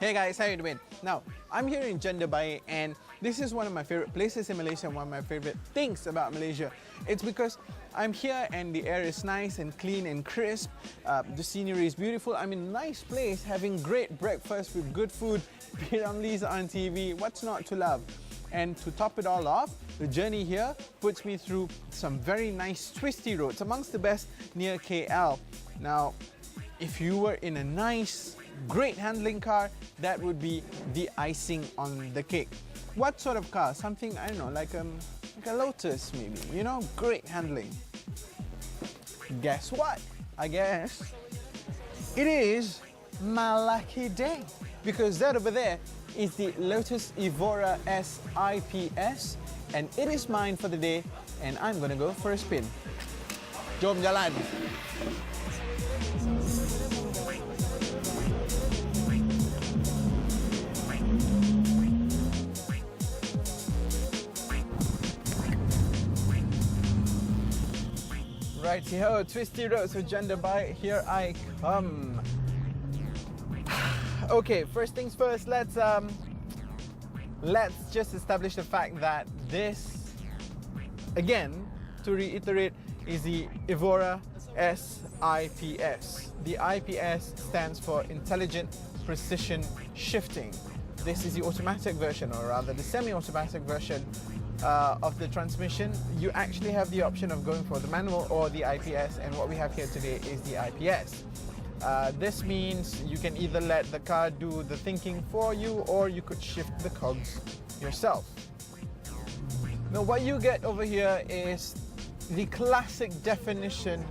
Hey guys, how you doing? Now, I'm here in Janda Baik and this is one of my favorite places in Malaysia, one of my favorite things about Malaysia. It's because I'm here and the air is nice and clean and crisp. The scenery is beautiful. I'm in a nice place having great breakfast with good food, be it on Elise on TV, what's not to love? And to top it all off, the journey here puts me through some very nice twisty roads, amongst the best near KL. Now, if you were in a nice, great handling car, that would be the icing on the cake. What sort of car? Something, I don't know, like a Lotus maybe, you know, great handling. Guess what? I guess it is my lucky day, because that over there is the Lotus Evora S IPS and it is mine for the day and I'm gonna go for a spin. Jom jalan! Right here, twisty roads of Janda Baik, here I come. Okay, first things first, let's just establish the fact that this, again, to reiterate, is the Evora S IPS. The IPS stands for Intelligent Precision Shifting. This is the automatic version, or rather the semi-automatic version of the transmission. You actually have the option of going for the manual or the IPS, and what we have here today is the IPS. This means you can either let the car do the thinking for you or you could shift the cogs yourself. Now what you get over here is the classic definition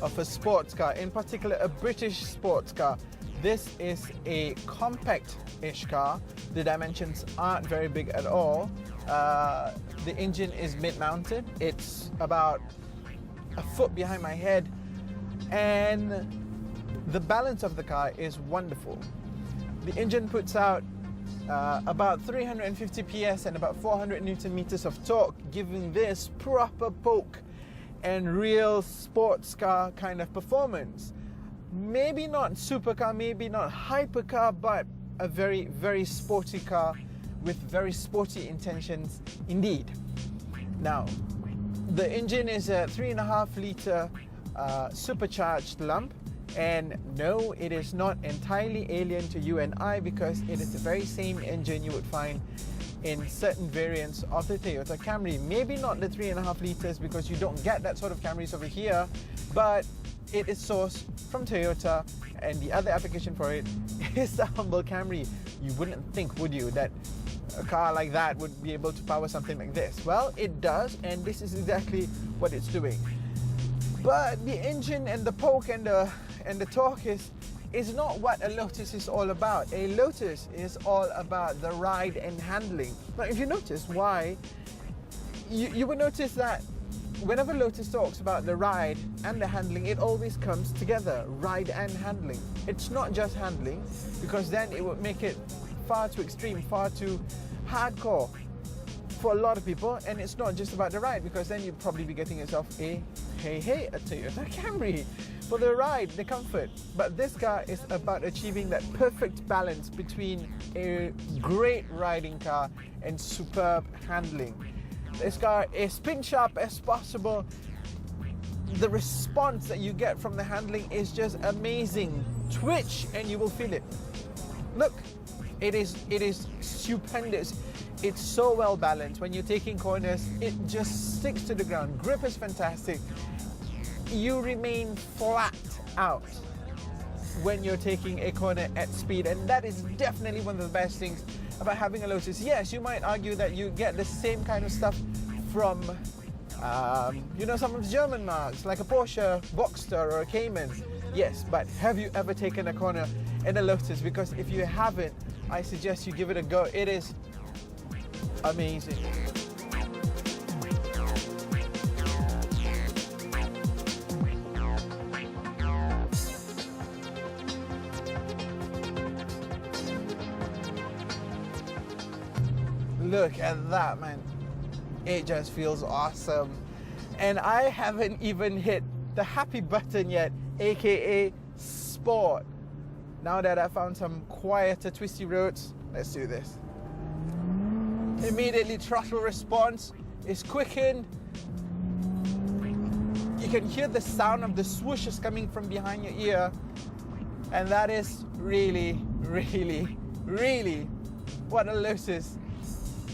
of a sports car, in particular a British sports car. This is a compact-ish car. The dimensions aren't very big at all. The engine is mid-mounted. It's about a foot behind my head, and the balance of the car is wonderful. The engine puts out about 350 PS and about 400 Newton meters of torque, giving this proper poke and real sports car kind of performance. Maybe not supercar, maybe not hypercar, but a very, very sporty car with very sporty intentions indeed. Now, the engine is a 3.5 litre supercharged lump, and no, it is not entirely alien to you and I, because it is the very same engine you would find in certain variants of the Toyota Camry. Maybe not the 3.5 litres, because you don't get that sort of Camrys over here, but it is sourced from Toyota, and the other application for it is the humble Camry. You wouldn't think, would you, that a car like that would be able to power something like this? Well, it does, and this is exactly what it's doing. But the engine and the poke and the torque is not what a Lotus is all about. A Lotus is all about the ride and handling. Now, if you notice why, you would notice that whenever Lotus talks about the ride and the handling, it always comes together, ride and handling. It's not just handling, because then it would make it far too extreme, far too hardcore for a lot of people. And it's not just about the ride, because then you'd probably be getting yourself a Toyota Camry for the ride, the comfort. But this car is about achieving that perfect balance between a great riding car and superb handling. This car is spin sharp as possible. The response that you get from the handling is just amazing. Twitch and you will feel it. Look, it is stupendous. It's so well balanced. When you're taking corners, it just sticks to the ground. Grip is fantastic. You remain flat out when you're taking a corner at speed, and that is definitely one of the best things about having a Lotus. Yes, you might argue that you get the same kind of stuff from some of the German marques like a Porsche Boxster or a Cayman. Yes, but have you ever taken a corner in a Lotus? Because if you haven't, I suggest you give it a go. It is amazing. Look at that, man. It just feels awesome. And I haven't even hit the happy button yet, aka Sport. Now that I found some quieter twisty roads, let's do this. Immediately throttle response is quickened. You can hear the sound of the swooshes coming from behind your ear, and that is really, really, really what a Lotus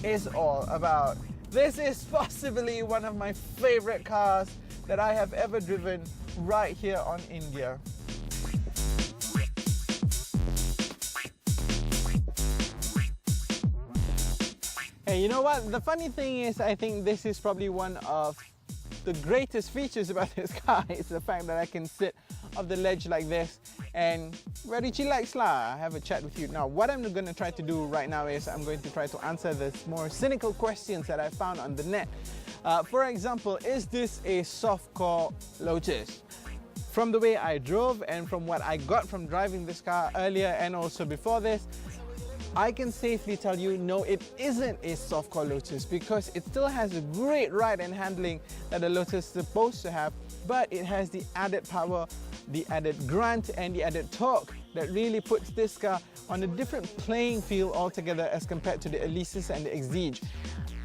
is all about. This is possibly one of my favorite cars that I have ever driven right here on India. Hey, you know what? The funny thing is, I think this is probably one of the greatest features about this car is the fact that I can sit off the ledge like this and very chillax lah, have a chat with you. Now, what I'm going to try to do right now is I'm going to try to answer the more cynical questions that I found on the net. For example, is this a soft-core Lotus? From the way I drove and from what I got from driving this car earlier and also before this, I can safely tell you, no, it isn't a soft-core Lotus because it still has a great ride and handling that a Lotus is supposed to have, but it has the added power, the added grunt, and the added torque that really puts this car on a different playing field altogether as compared to the Elise and the Exige.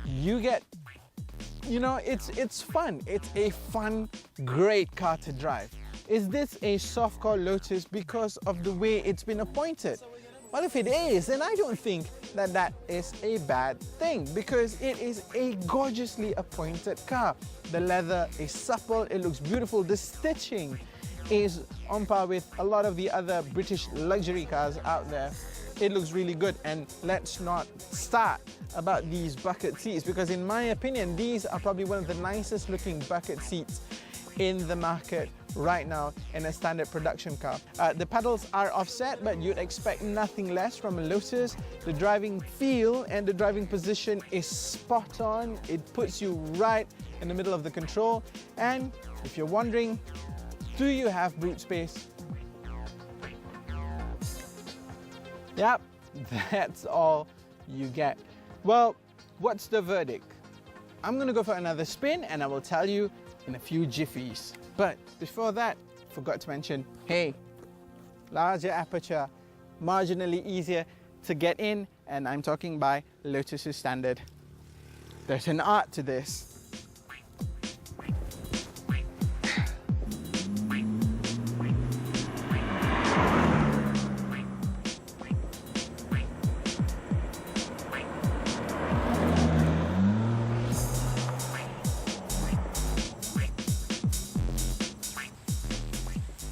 You get, you know, it's fun. It's a fun, great car to drive. Is this a soft-core Lotus because of the way it's been appointed? Well, if it is, then I don't think that that is a bad thing because it is a gorgeously appointed car. The leather is supple, it looks beautiful. The stitching is on par with a lot of the other British luxury cars out there. It looks really good, and let's not start about these bucket seats because in my opinion, these are probably one of the nicest looking bucket seats in the market right now in a standard production car. The pedals are offset, but you'd expect nothing less from a Lotus. The driving feel and the driving position is spot on. It puts you right in the middle of the control. And if you're wondering, do you have boot space? Yep, that's all you get. Well, what's the verdict? I'm gonna go for another spin and I will tell you in a few jiffies. But before that, forgot to mention, hey, larger aperture, marginally easier to get in, and I'm talking by Lotus's standard. There's an art to this.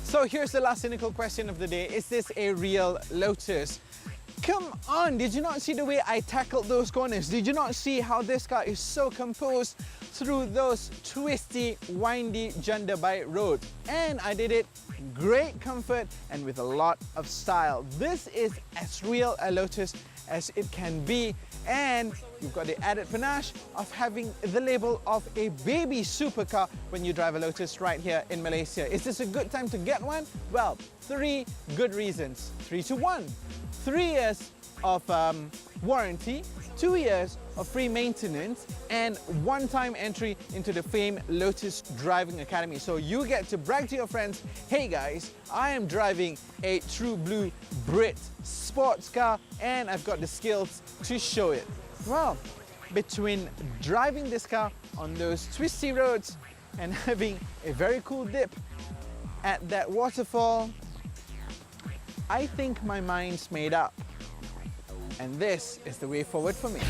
So here's the last cynical question of the day. Is this a real Lotus? Come on, did you not see the way I tackled those corners? Did you not see how this car is so composed through those twisty, windy Janda Baik roads? And I did it great comfort and with a lot of style. This is as real a Lotus as it can be, and you've got the added panache of having the label of a baby supercar when you drive a Lotus right here in Malaysia. Is this a good time to get one? Well, 3 good reasons. 3 to 1. 3 years of warranty, 2 years of free maintenance, and one-time entry into the famed Lotus Driving Academy. So you get to brag to your friends, hey guys, I am driving a true blue Brit sports car and I've got the skills to show it. Well, between driving this car on those twisty roads and having a very cool dip at that waterfall, I think my mind's made up. And this is the way forward for me.